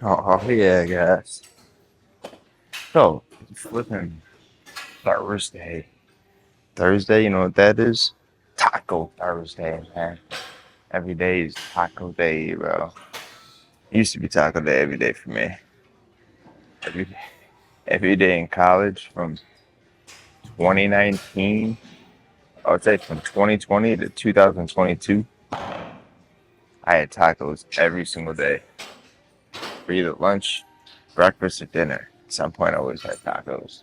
Oh yeah, guys. So, flipping Thursday. Thursday, you know what that is? Taco Thursday, man. Every day is taco day, bro. It used to be taco day every day for me. Every, every day in college from 2019, I would say from 2020 to 2022, I had tacos every single day for either lunch, breakfast, or dinner. At some point, I always had tacos.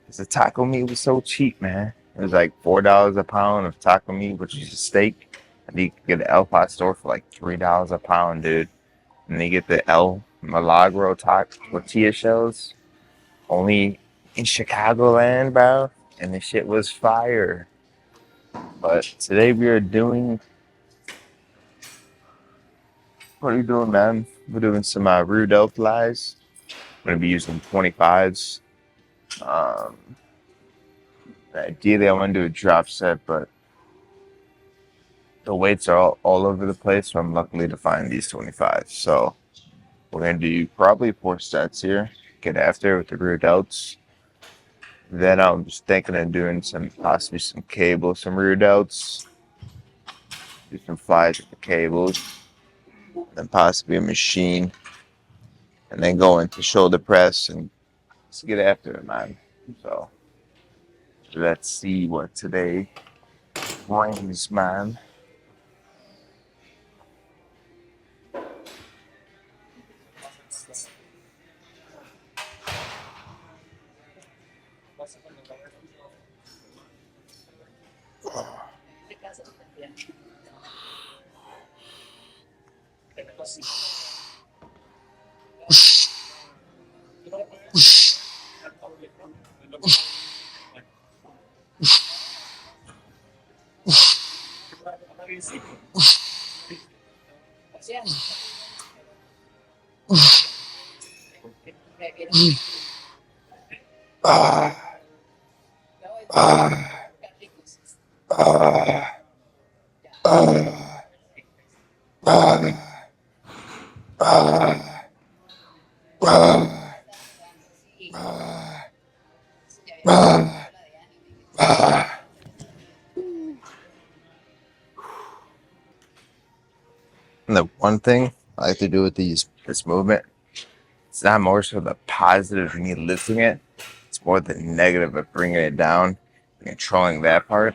Because the taco meat was so cheap, man. It was like $4 a pound of taco meat, which is a steak. And you could get the El Pastor for like $3 a pound, dude. And then you get the El Milagro tortilla shells, only in Chicagoland, bro. And the shit was fire. But today we are doing, what are we doing, man? We're doing some rear delt flies. I'm going to be using 25s. Um, Ideally, I want to do a drop set, but the weights are all over the place, so I'm luckily to find these 25s. So we're going to do probably 4 sets here, get after it with the rear delts. Then I'm just thinking of doing possibly some cables, some rear delts, do some flies with the cables, then possibly a machine, and then go into shoulder press and just get after it, man. So let's see what today brings, man. Ah, ah, ah, ah, ah, ah, ah, ah, ah. And the one thing I like to do with this movement, it's not more so the positive of me lifting it, it's more the negative of bringing it down and controlling that part.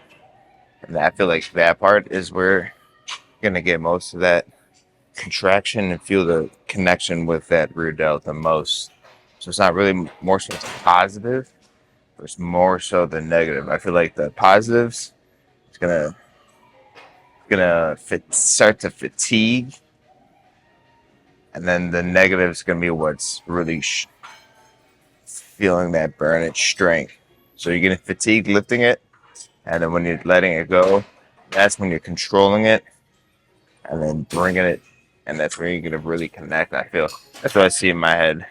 And I feel like that part is where you're gonna get most of that contraction and feel the connection with that rear delt the most. So it's not really more so positive, but it's more so the negative. I feel like the positives is gonna start to fatigue, and then the negative is gonna be what's really feeling that burn at strength. So you're getting fatigued lifting it, and then when you're letting it go, that's when you're controlling it, and then bringing it, and that's where you're gonna really connect. I feel that's what I see in my head.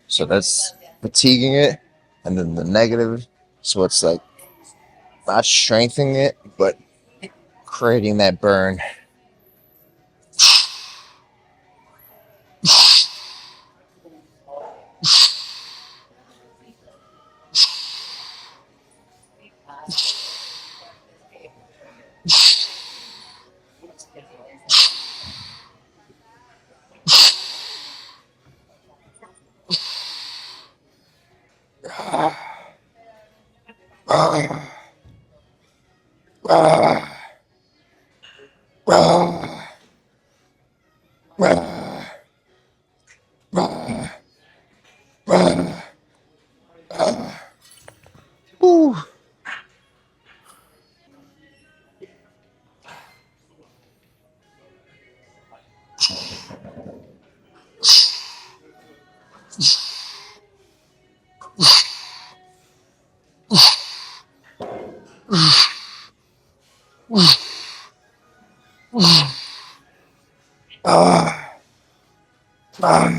So that's fatiguing it, and then the negative. So it's like not strengthening it, but creating that burn. Ah, ah, ah, ah, ah, ah, ah, ah. Ooh. Ah, ah,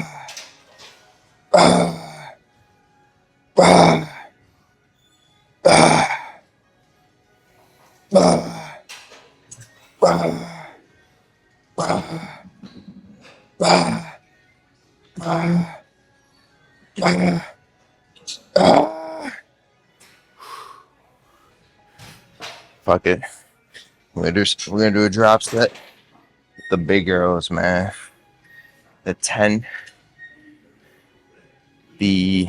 ah. Fuck it. We're gonna do a drop set. The big girls, man. The 10. The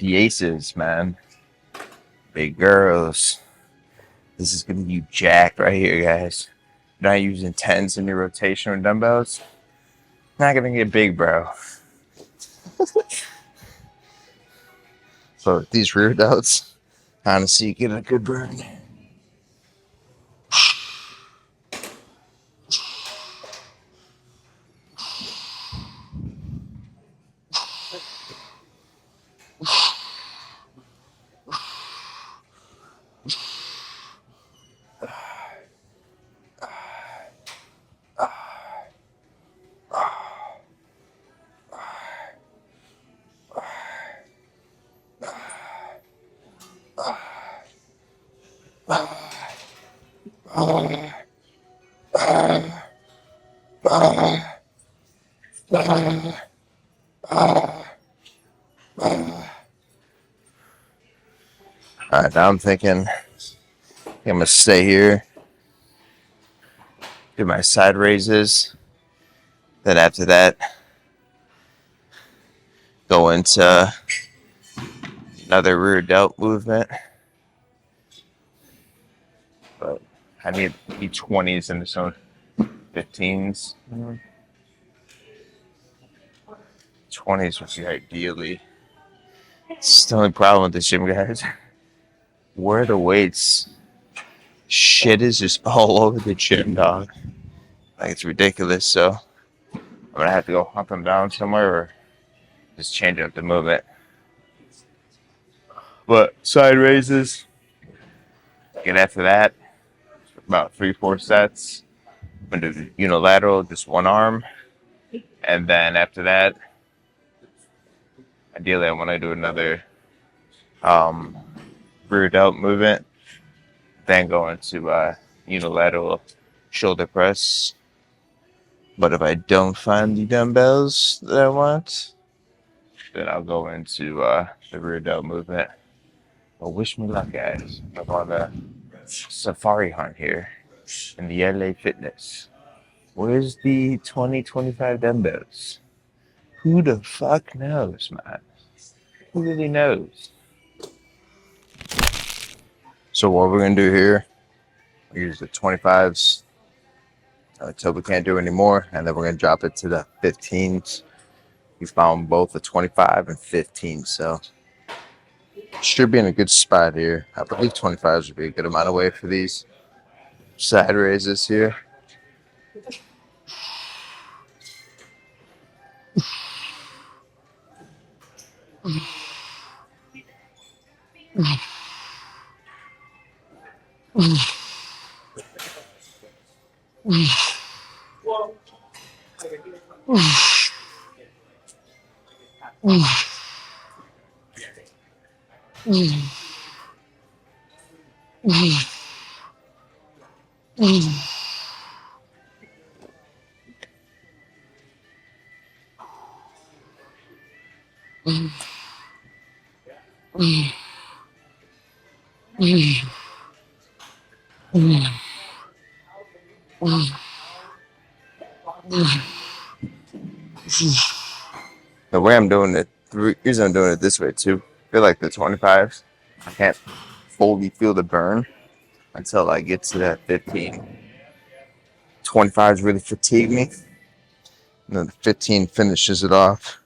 aces, man. Big girls. This is gonna be jacked right here, guys. You're not using 10s in your rotation with dumbbells. Not gonna get big, bro. So these rear delts, honestly, get a good burn. Alright, now I'm thinking I'm gonna stay here, do my side raises. Then after that, go into another rear delt movement. But I need 20s in this one, 15s. 20s would be ideally. It's the only problem with this gym, guys. Where are the weights? Shit is just all over the gym, dog. Like, it's ridiculous. So I'm gonna have to go hunt them down somewhere or just change up the movement. But side raises. Get after that. About 3-4 sets. I'm gonna do unilateral, just one arm. And then after that, ideally I want to do another rear delt movement. Then go into unilateral shoulder press. But if I don't find the dumbbells that I want, then I'll go into the rear delt movement. Well, wish me luck, guys. I'm on a safari hunt here in the LA Fitness. Where's the 2025 dumbbells? Who the fuck knows, man? Who really knows? So what we're gonna do here, we use the 25s until we can't do anymore, and then we're gonna drop it to the 15s. We found both the 25 and 15, so should be in a good spot here. I believe 25s would be a good amount of weight for these side raises here. The way I'm doing it, the reason I'm doing it this way too, I feel like the 25s, I can't fully feel the burn until I get to that 15. 25s really fatigue me, and then the 15 finishes it off.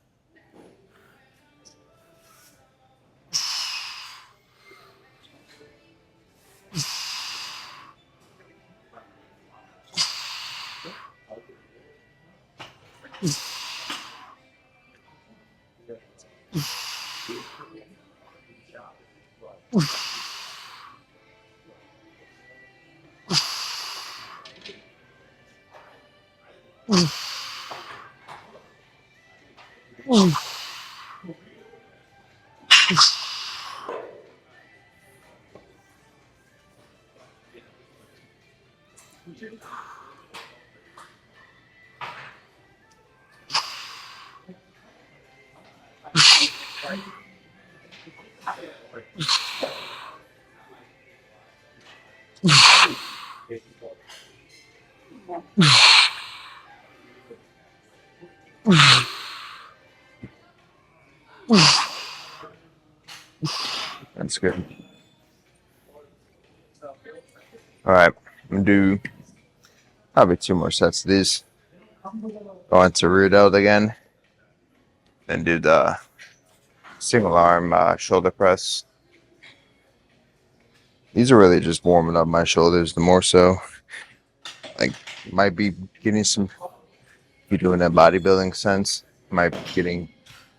That's good. All right, I'm gonna do probably 2 more sets of these. Go into rear delt again. Then do the single arm shoulder press. These are really just warming up my shoulders. The more so, like, might be getting some. If you're doing that bodybuilding sense, might be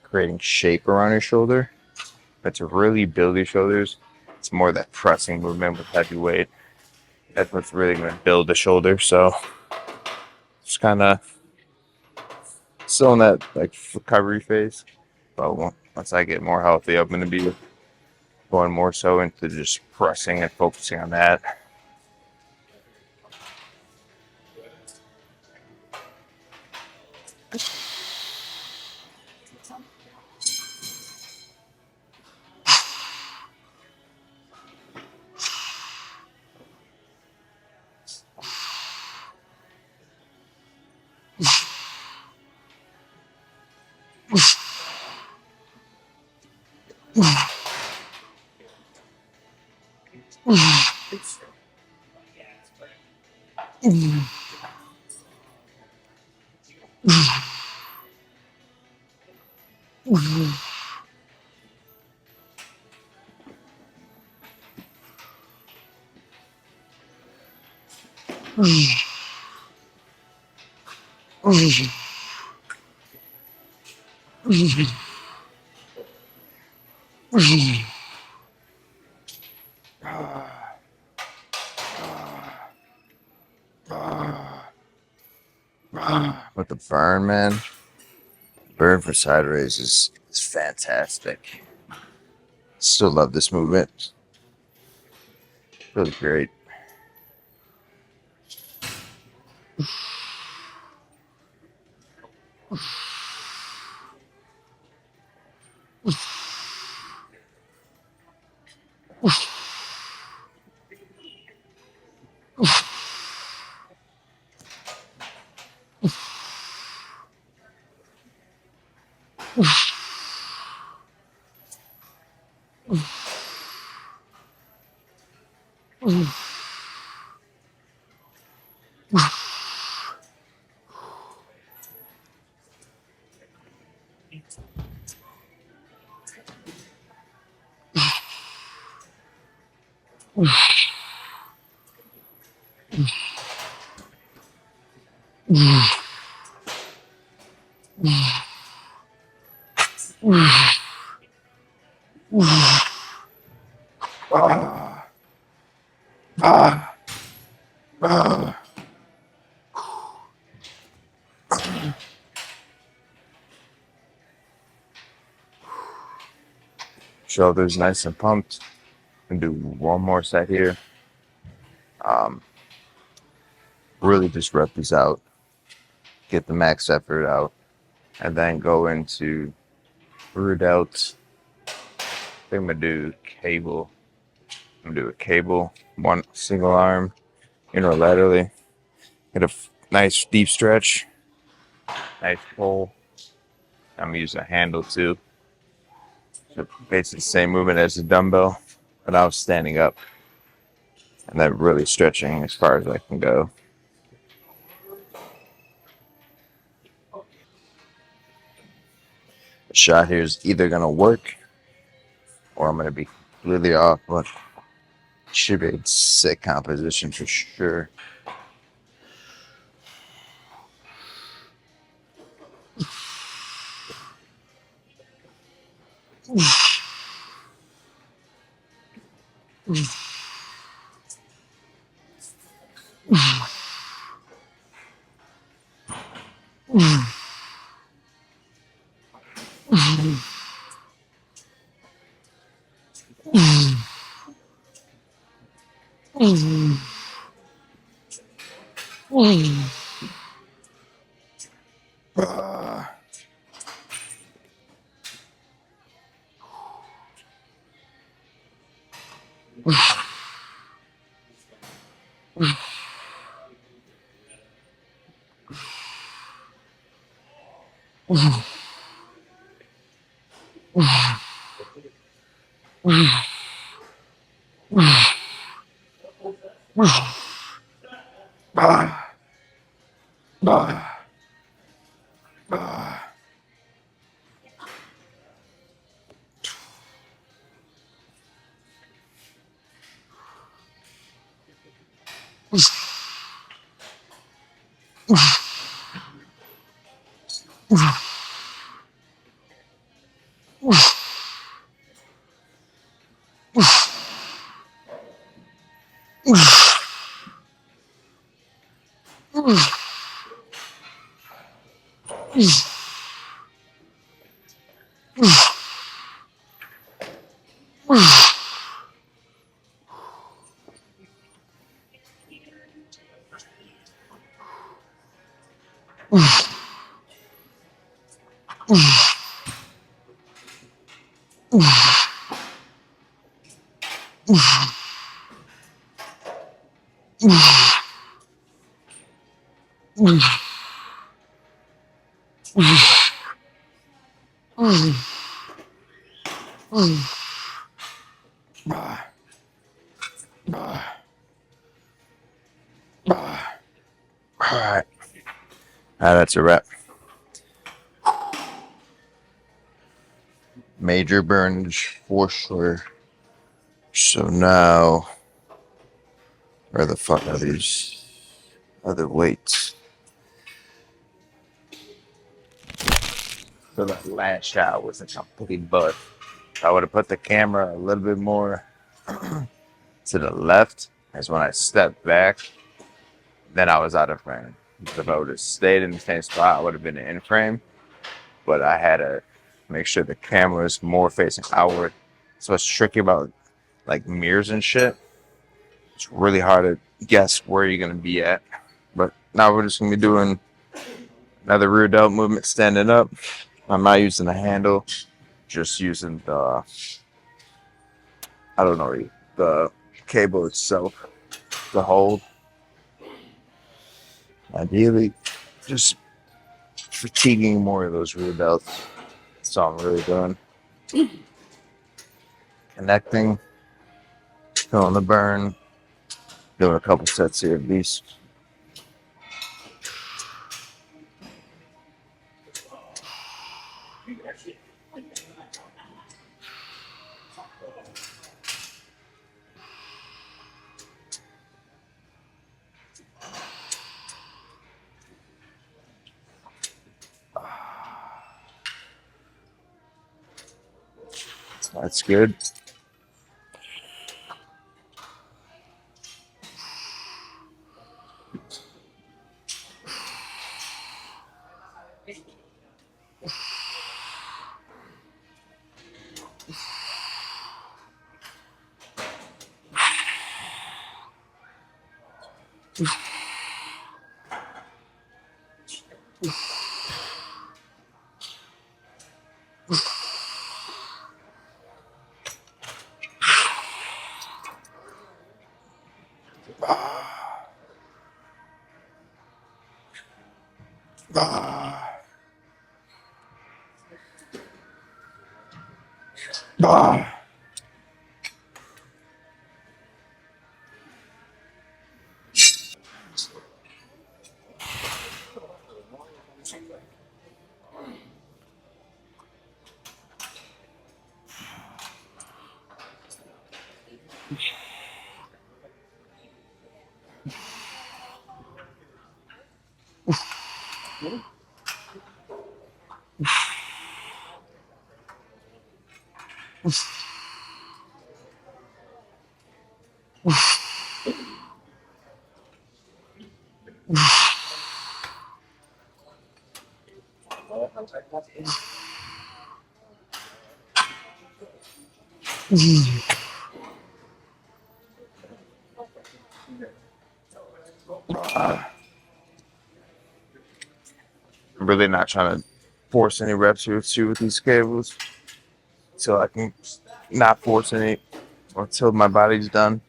creating shape around your shoulder. But to really build your shoulders, it's more that pressing movement with heavy weight. That's what's really going to build the shoulder. So just kind of still in that like recovery phase. But once I get more healthy, I'm going to be going more so into just pressing and focusing on that. But the burn, man, burn for side raise is fantastic. Still love this movement. Really great. Shoulders nice and pumped. And do one more set here. Really just rep these out, get the max effort out, and then go into rear delts. I think I'm gonna do cable. I'm gonna do a cable, one single arm, unilaterally. Get a nice deep stretch, nice pull. I'm gonna use a handle too. So basically the same movement as the dumbbell, but I was standing up and then really stretching as far as I can go. The shot here is either gonna work or I'm gonna be completely off, but should be a sick composition for sure. Alright. That's a wrap. Major burnage for sure. So now, where the fuck are these other weights? So that last shot was a complete bust. I would have put the camera a little bit more to the left as when I stepped back, then I was out of frame. If I would have stayed in the same spot, I would have been in frame. But I had to make sure the camera is more facing outward. So it's tricky about like mirrors and shit. It's really hard to guess where you're gonna be at. But now we're just gonna be doing another rear delt movement standing up. I'm not using the handle, just using the, I don't know, the cable itself to hold. Ideally, just fatiguing more of those rear delts. That's all I'm really doing. Connecting, feeling the burn, doing a couple sets here at least. That's good. I'm really not trying to force any reps here too with these cables, so I can not force any until my body's done.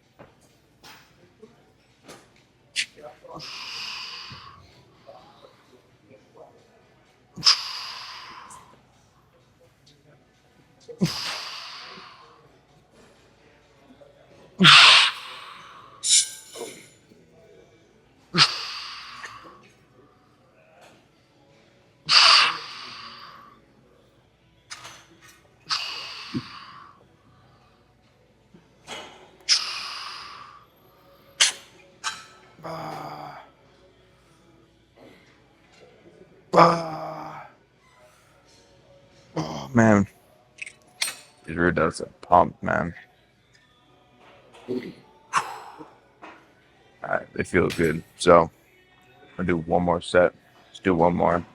Oh man, these rear delts are pumped, man. Alright, they feel good. So I'll do one more set. Let's do one more.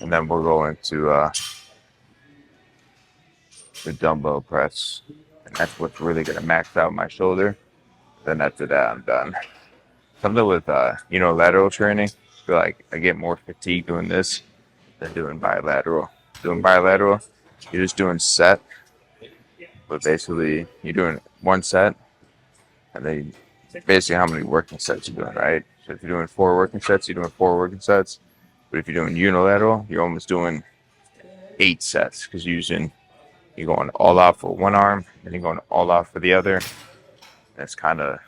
And then we'll go into the dumbbell press. And that's what's really gonna max out my shoulder. Then after that I'm done. Something with lateral training. I feel like I get more fatigue doing this than doing bilateral. Doing bilateral, you're just doing set, but basically you're doing one set and then basically how many working sets you're doing, right? So if you're doing 4 working sets, you're doing 4 working sets. But if you're doing unilateral, you're almost doing 8 sets because you're going all out for one arm and you're going all out for the other. That's kind of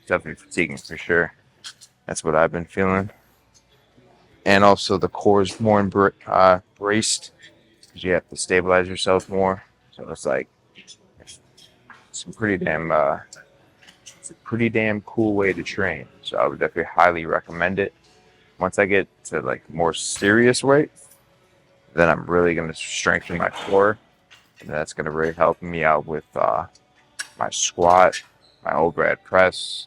definitely fatiguing for sure. That's what I've been feeling. And also the core is more braced because you have to stabilize yourself more. So it's like it's a pretty damn cool way to train. So I would definitely highly recommend it. Once I get to like more serious weight, then I'm really going to strengthen my core, and that's going to really help me out with my squat, my overhead press,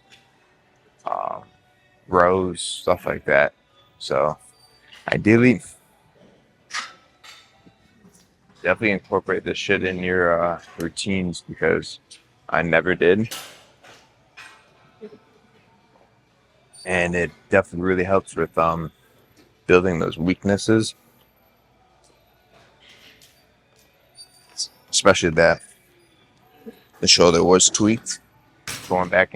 rows, stuff like that. So ideally, definitely incorporate this shit in your routines because I never did. And it definitely really helps with building those weaknesses. Especially that the shoulder was tweaked. Going right back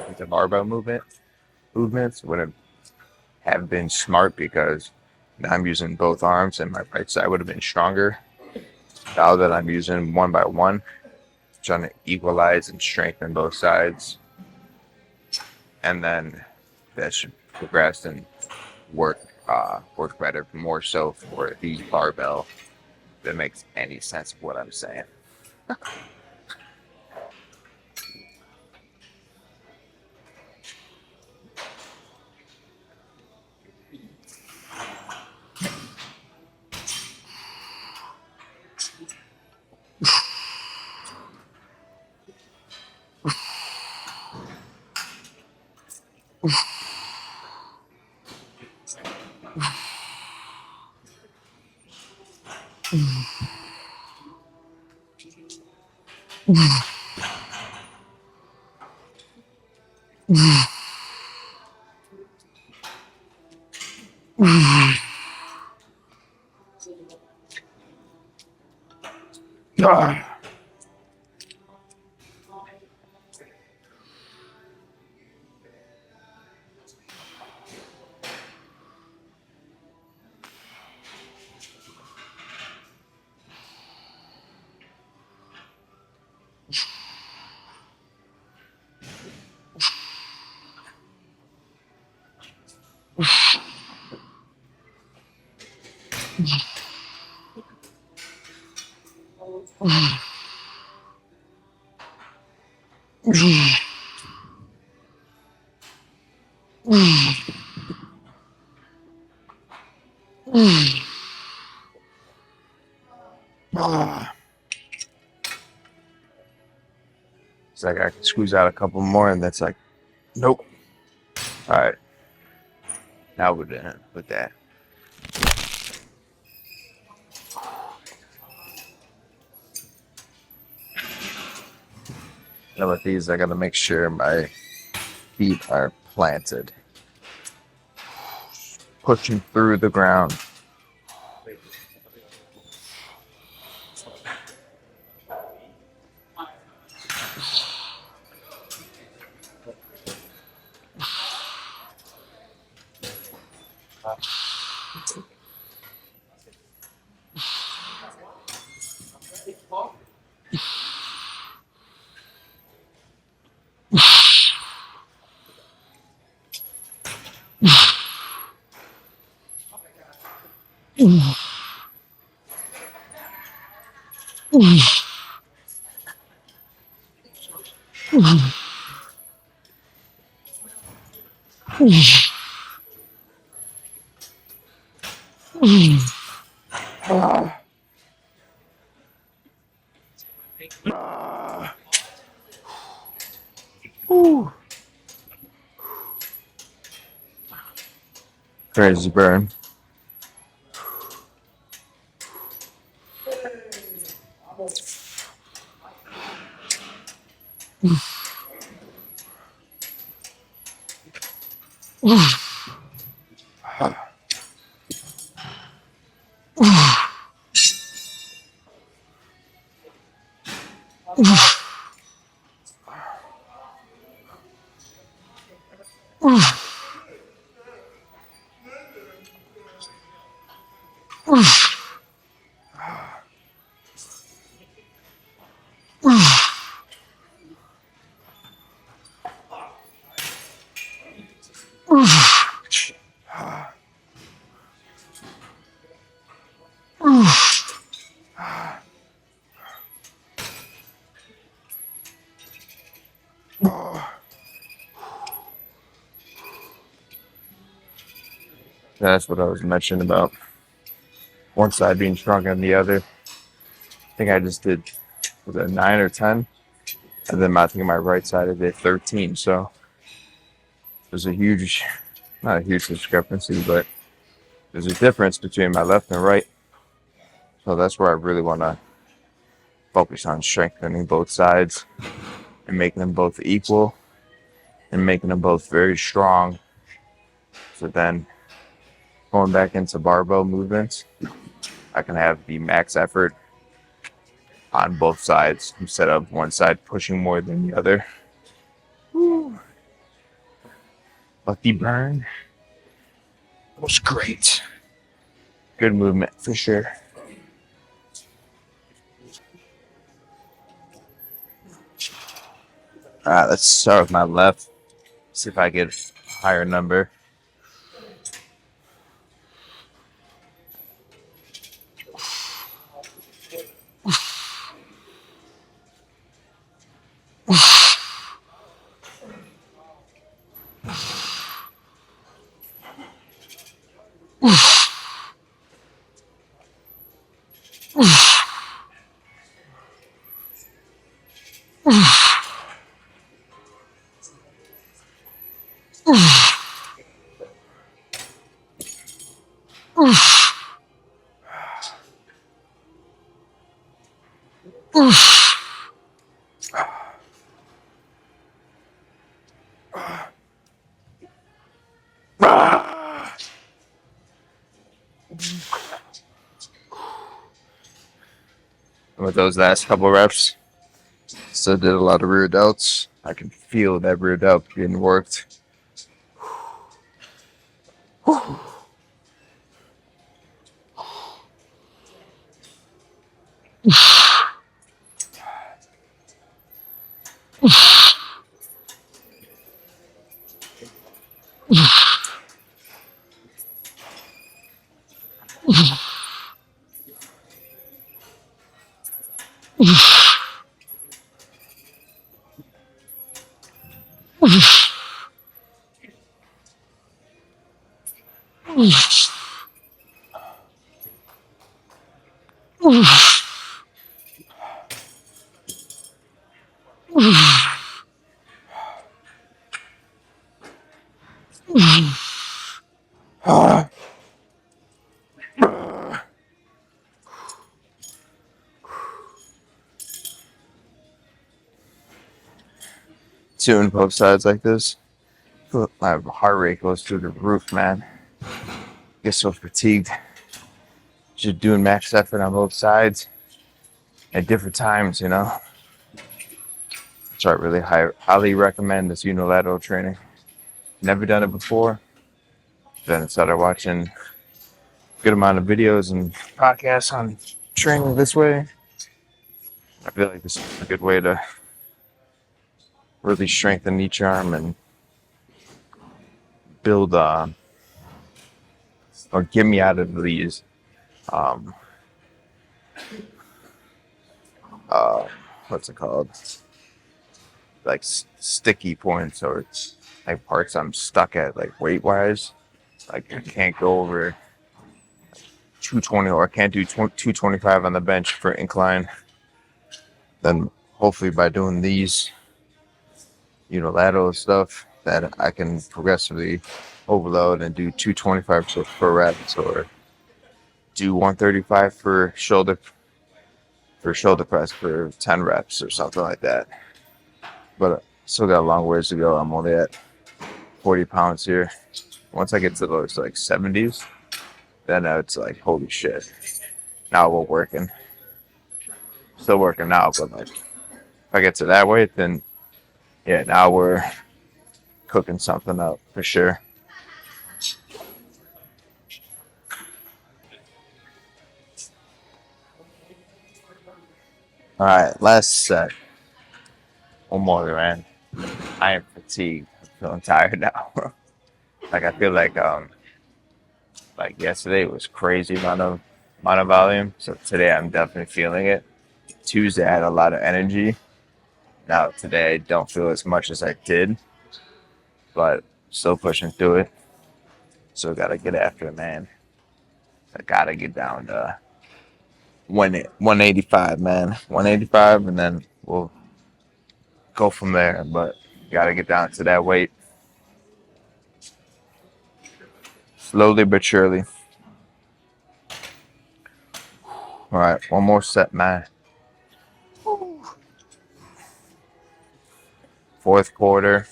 into barbell movements would have been smart because now I'm using both arms and my right side would have been stronger. Now that I'm using one by one, trying to equalize and strengthen both sides. And then that should progress and work better, more so for the barbell. If that makes any sense of what I'm saying. It's like I can squeeze out a couple more, and that's like, nope. All right, now we're done with that. Now with these, I gotta make sure my feet are planted, pushing through the ground. Crazy burn. That's what I was mentioning about one side being stronger than the other. I think I just did, was it 9 or 10? And then I think my right side I did 13. So there's a huge, not a huge discrepancy, but there's a difference between my left and right. So that's where I really want to focus on strengthening both sides and making them both equal and making them both very strong. So then going back into barbell movements, I can have the max effort on both sides instead of one side pushing more than the other. Woo. Lucky burn was great. Good movement for sure. All right, let's start with my left. See if I get a higher number. With those last couple reps, still did a lot of rear delts. I can feel that rear delt getting worked. Doing both sides like this, my heart rate goes through the roof, man. Get so fatigued. Just doing max effort on both sides at different times, you know. So I really highly recommend this unilateral training. Never done it before. Then I started watching a good amount of videos and podcasts on training this way. I feel like this is a good way to really strengthen each arm and build or get me out of these um, uh, what's it called? Like sticky points or like parts I'm stuck at, like weight wise. Like I can't go over 220 or I can't do 225 on the bench for incline. Then hopefully by doing these unilateral stuff that I can progressively overload and do 225 per reps or do 135 for shoulder press for 10 reps or something like that. But still got a long ways to go. I'm only at 40 pounds here. Once I get to those like 70s, then it's like, holy shit. Now we're working. Still working now, but like if I get to that weight, then yeah, now we're cooking something up for sure. All right, last set. One more, man. I am fatigued. I'm feeling tired now. Like I feel like yesterday was crazy amount of volume. So today I'm definitely feeling it. Tuesday I had a lot of energy. Now today I don't feel as much as I did, but still pushing through it. So gotta get after it, man. I gotta get down to 185, man. 185, and then we'll go from there. But gotta get down to that weight slowly but surely. All right, one more set, man. Fourth quarter.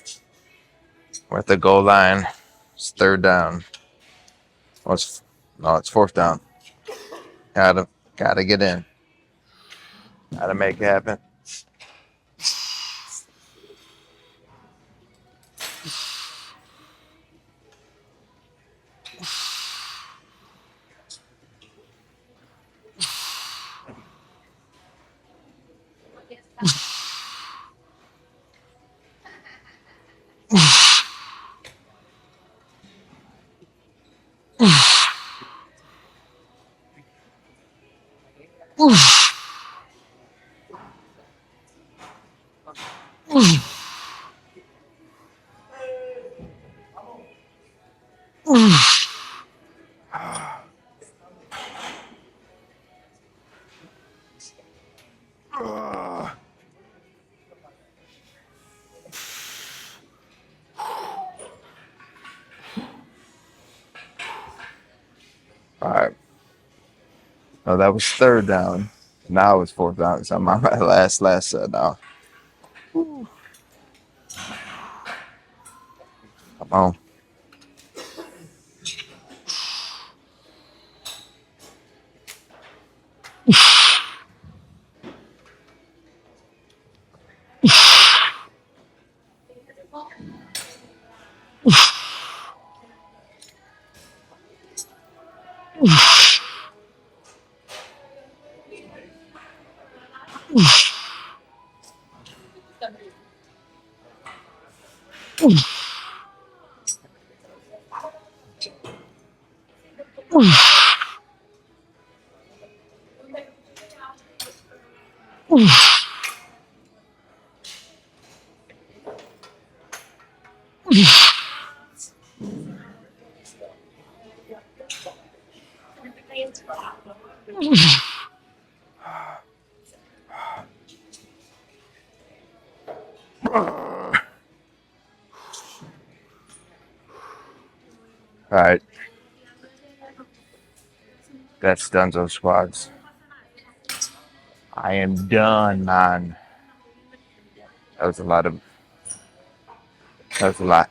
We're at the goal line. It's third down. Oh, it's fourth down. Gotta get in. Gotta make it happen. All right. No, that was third down. Now it's fourth down. So I'm on my last set now. Come on. All right. That's Dunzo squads. I am done, man. That was a lot.